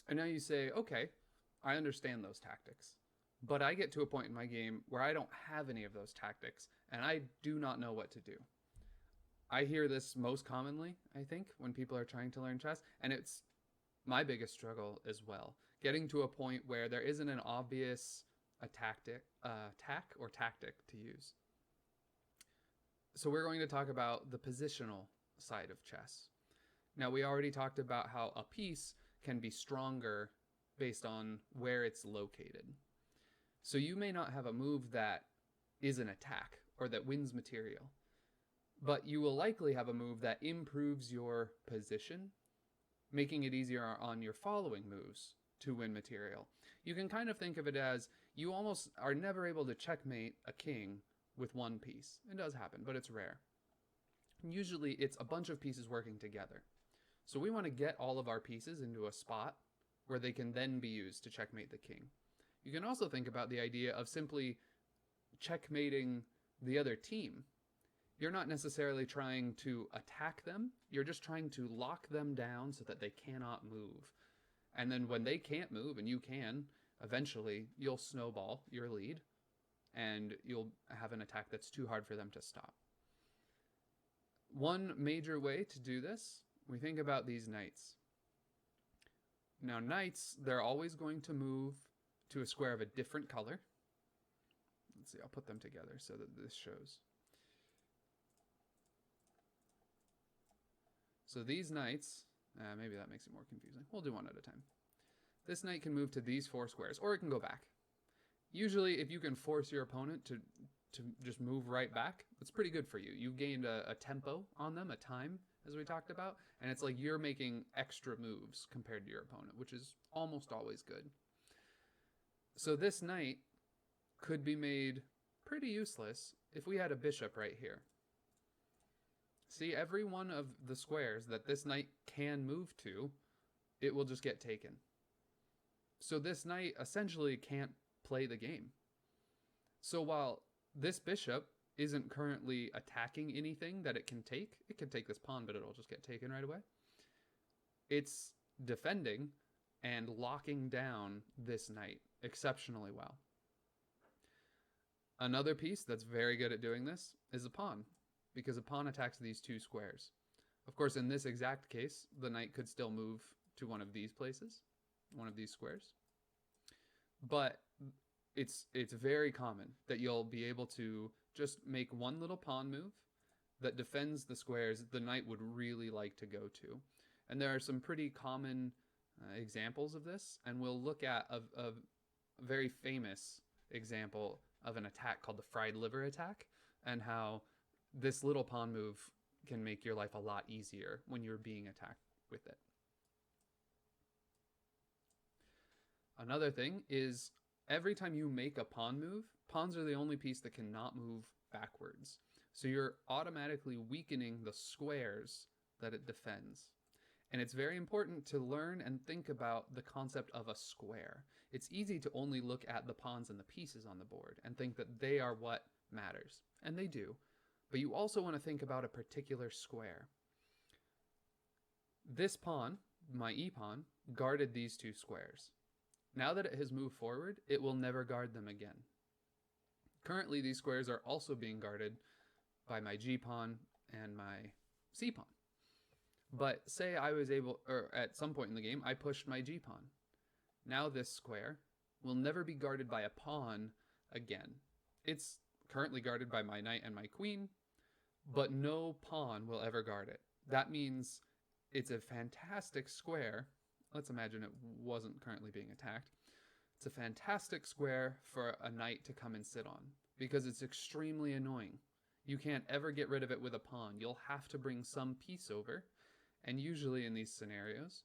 And now you say, okay, I understand those tactics. But I get to a point in my game where I don't have any of those tactics and I do not know what to do. I hear this most commonly, I think, when people are trying to learn chess, and it's my biggest struggle as well. Getting to a point where there isn't an obvious tack or tactic to use. So we're going to talk about the positional side of chess. Now, we already talked about how a piece can be stronger based on where it's located. So you may not have a move that is an attack or that wins material, but you will likely have a move that improves your position, making it easier on your following moves to win material. You can kind of think of it as you almost are never able to checkmate a king with one piece. It does happen, but it's rare. Usually it's a bunch of pieces working together. So we want to get all of our pieces into a spot where they can then be used to checkmate the king. You can also think about the idea of simply checkmating the other team. You're not necessarily trying to attack them, you're just trying to lock them down so that they cannot move. And then when they can't move and you can, eventually you'll snowball your lead and you'll have an attack that's too hard for them to stop. One major way to do this, we think about these knights. Now, knights, they're always going to move to a square of a different color. Let's see, I'll put them together so that this shows. So these knights, maybe that makes it more confusing. We'll do one at a time. This knight can move to these 4 squares, or it can go back. Usually, if you can force your opponent to just move right back, it's pretty good for you. You've gained a tempo on them, a time, as we talked about, and it's like you're making extra moves compared to your opponent, which is almost always good. So this knight could be made pretty useless if we had a bishop right here. See, every one of the squares that this knight can move to, it will just get taken. So this knight essentially can't play the game. So while this bishop isn't currently attacking anything that it can take this pawn, but it'll just get taken right away. It's defending and locking down this knight exceptionally well. Another piece that's very good at doing this is a pawn, because a pawn attacks these 2 squares. Of course, in this exact case, the knight could still move to one of these places, one of these squares. But it's very common that you'll be able to just make one little pawn move that defends the squares the knight would really like to go to. And there are some pretty common examples of this, and we'll look at a very famous example of an attack called the fried liver attack, and how this little pawn move can make your life a lot easier when you're being attacked with it. Another thing is every time you make a pawn move, pawns are the only piece that cannot move backwards. So you're automatically weakening the squares that it defends. And it's very important to learn and think about the concept of a square. It's easy to only look at the pawns and the pieces on the board and think that they are what matters. And they do. But you also want to think about a particular square. This pawn, my e-pawn, guarded these 2 squares. Now that it has moved forward, it will never guard them again. Currently, these squares are also being guarded by my g-pawn and my c-pawn. But say I was able, or at some point in the game, I pushed my g-pawn. Now this square will never be guarded by a pawn again. It's currently guarded by my knight and my queen, but no pawn will ever guard it. That means it's a fantastic square. Let's imagine it wasn't currently being attacked. It's a fantastic square for a knight to come and sit on, because it's extremely annoying. You can't ever get rid of it with a pawn. You'll have to bring some piece over, and usually in these scenarios,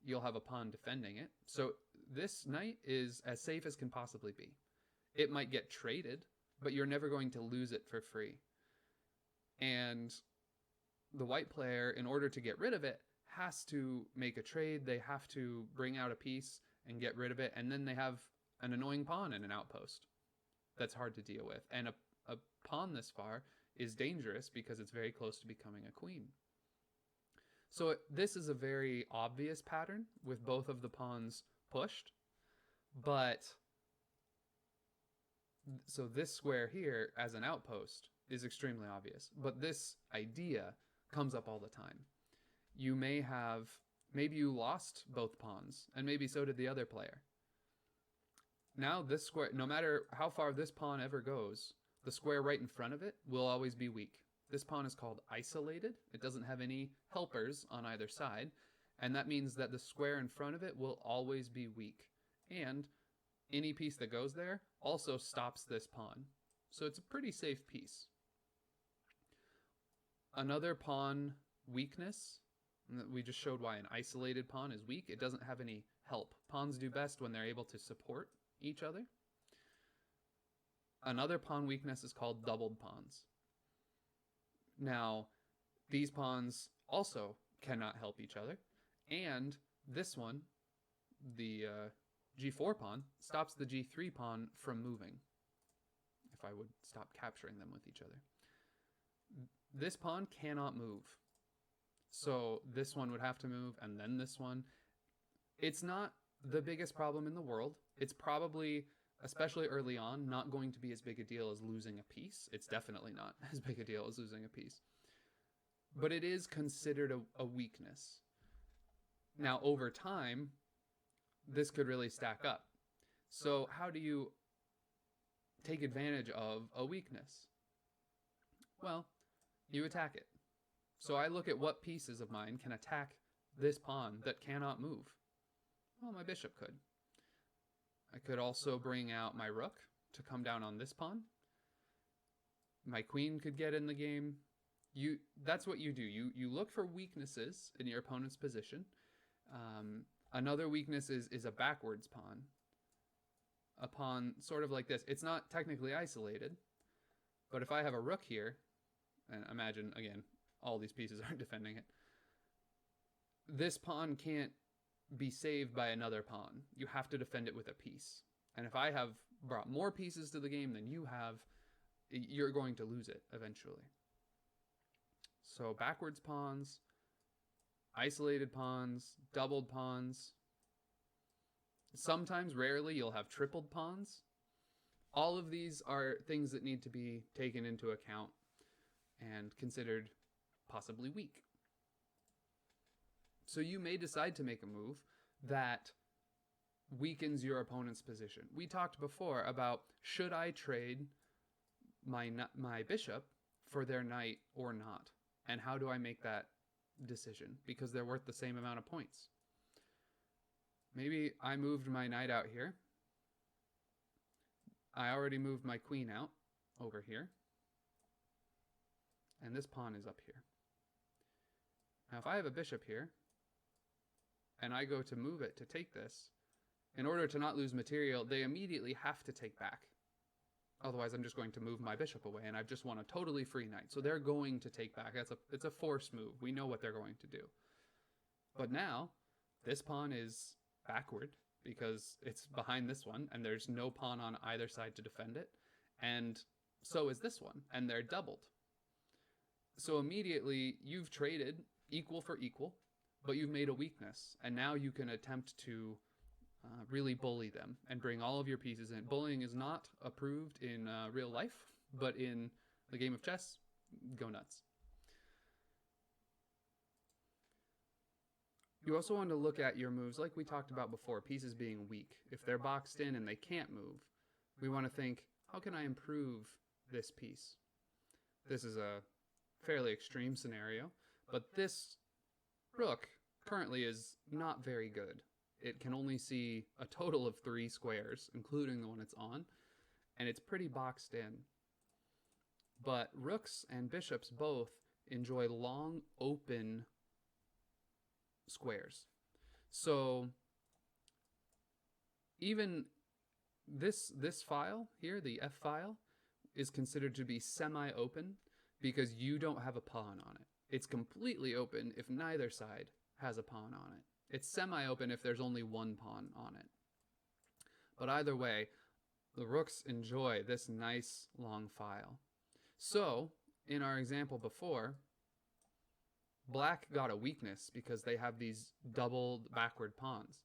you'll have a pawn defending it. So this knight is as safe as can possibly be. It might get traded, but you're never going to lose it for free. And the white player, in order to get rid of it, has to make a trade. They have to bring out a piece and get rid of it, and then they have an annoying pawn and an outpost that's hard to deal with. And a pawn this far is dangerous because it's very close to becoming a queen. So this is a very obvious pattern with both of the pawns pushed, but so this square here as an outpost is extremely obvious, but this idea comes up all the time. You may have, maybe you lost both pawns, and maybe so did the other player. Now this square, no matter how far this pawn ever goes, the square right in front of it will always be weak. This pawn is called isolated. It doesn't have any helpers on either side, and that means that the square in front of it will always be weak. And any piece that goes there also stops this pawn. So it's a pretty safe piece. Another pawn weakness, we just showed why an isolated pawn is weak. It doesn't have any help. Pawns do best when they're able to support each other. Another pawn weakness is called doubled pawns. Now, these pawns also cannot help each other, and this one, the g4 pawn, stops the g3 pawn from moving, if I would stop capturing them with each other. This pawn cannot move, so this one would have to move, and then this one. It's not the biggest problem in the world. It's probably, especially early on, not going to be as big a deal as losing a piece. It's definitely not as big a deal as losing a piece. But it is considered a weakness. Now, over time, this could really stack up. So how do you take advantage of a weakness? Well, you attack it. So I look at what pieces of mine can attack this pawn that cannot move. Well, my bishop could. I could also bring out my rook to come down on this pawn. My queen could get in the game. That's what you do. You look for weaknesses in your opponent's position. Another weakness is a backwards pawn. A pawn sort of like this. It's not technically isolated, but if I have a rook here, and imagine, again, all these pieces aren't defending it, this pawn can't be saved by another pawn. You have to defend it with a piece. And if I have brought more pieces to the game than you have, you're going to lose it eventually. So backwards pawns, isolated pawns, doubled pawns. Sometimes, rarely, you'll have tripled pawns. All of these are things that need to be taken into account and considered possibly weak. So you may decide to make a move that weakens your opponent's position. We talked before about, should I trade my bishop for their knight or not? And how do I make that decision? Because they're worth the same amount of points. Maybe I moved my knight out here. I already moved my queen out over here. And this pawn is up here. Now if I have a bishop here, and I go to move it to take this, in order to not lose material, they immediately have to take back. Otherwise, I'm just going to move my bishop away, and I've just won a totally free knight. So they're going to take back. It's a forced move. We know what they're going to do. But now, this pawn is backward because it's behind this one, and there's no pawn on either side to defend it. And so is this one, and they're doubled. So immediately, you've traded equal for equal, but you've made a weakness, and now you can attempt to really bully them and bring all of your pieces in. Bullying is not approved in real life, but in the game of chess, go nuts. You also want to look at your moves, like we talked about before, pieces being weak. If they're boxed in and they can't move, we want to think, how can I improve this piece? This is a fairly extreme scenario, but this rook currently is not very good. It can only see a total of 3 squares, including the one it's on, and it's pretty boxed in. But rooks and bishops both enjoy long, open squares. So even this file here, the F file, is considered to be semi-open because you don't have a pawn on it. It's completely open if neither side has a pawn on it. It's semi-open if there's only one pawn on it. But either way, the rooks enjoy this nice long file. So, in our example before, Black got a weakness because they have these doubled backward pawns.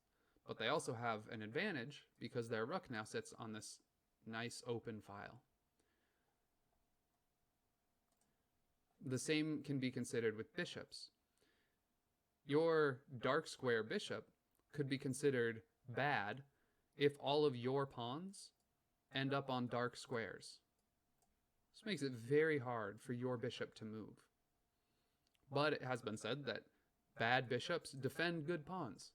But they also have an advantage because their rook now sits on this nice open file. The same can be considered with bishops. Your dark square bishop could be considered bad if all of your pawns end up on dark squares. This makes it very hard for your bishop to move. But it has been said that bad bishops defend good pawns.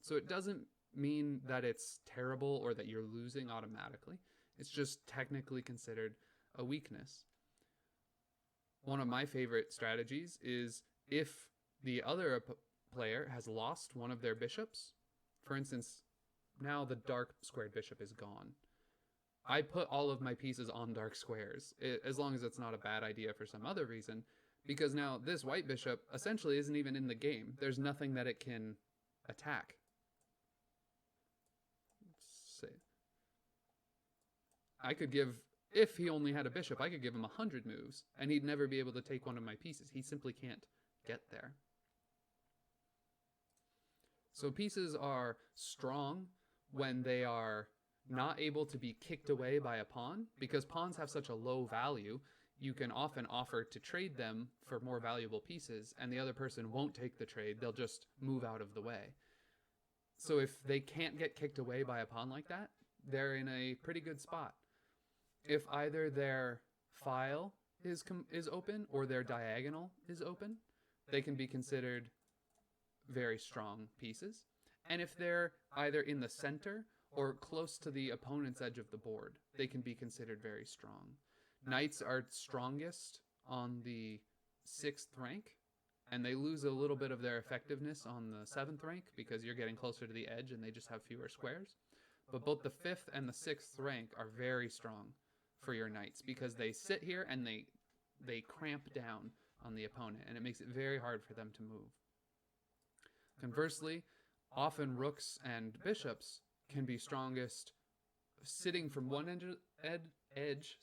So it doesn't mean that it's terrible or that you're losing automatically. It's just technically considered a weakness. One of my favorite strategies is if the other player has lost one of their bishops. For instance, now the dark squared bishop is gone. I put all of my pieces on dark squares, as long as it's not a bad idea for some other reason, because now this white bishop essentially isn't even in the game. There's nothing that it can attack. I could give, if he only had a bishop, I could give him 100 moves, and he'd never be able to take one of my pieces. He simply can't get there. So pieces are strong when they are not able to be kicked away by a pawn, because pawns have such a low value. You can often offer to trade them for more valuable pieces, and the other person won't take the trade. They'll just move out of the way. So if they can't get kicked away by a pawn like that, they're in a pretty good spot. If either their file is open or their diagonal is open, they can be considered very strong pieces. And if they're either in the center or close to the opponent's edge of the board, they can be considered very strong. Knights are strongest on the 6th rank, and they lose a little bit of their effectiveness on the 7th rank because you're getting closer to the edge and they just have fewer squares. But both the 5th and the 6th rank are very strong for your knights because they sit here and they cramp down on the opponent, and it makes it very hard for them to move. Conversely, often rooks and bishops can be strongest sitting from one edge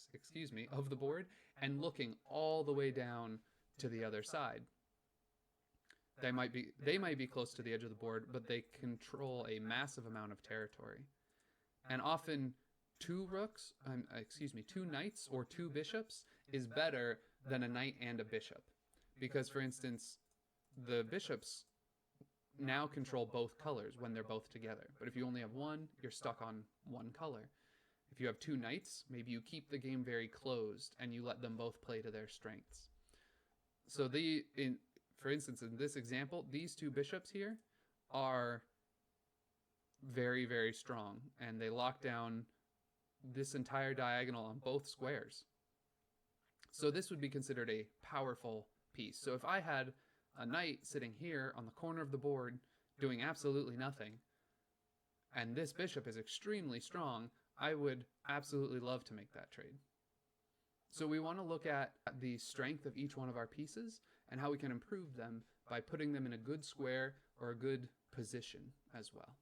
of the board and looking all the way down to the other side. They might be close to the edge of the board, but they control a massive amount of territory. And often two knights or two bishops is better than a knight and a bishop. Because, for instance, the bishops now control both colors when they're both together. But if you only have one, you're stuck on one color. If you have two knights, maybe you keep the game very closed and you let them both play to their strengths. So for instance, in this example, these two bishops here are very, very strong, and they lock down this entire diagonal on both squares. So this would be considered a powerful piece. So if I had a knight sitting here on the corner of the board doing absolutely nothing, and this bishop is extremely strong, I would absolutely love to make that trade. So we want to look at the strength of each one of our pieces and how we can improve them by putting them in a good square or a good position as well.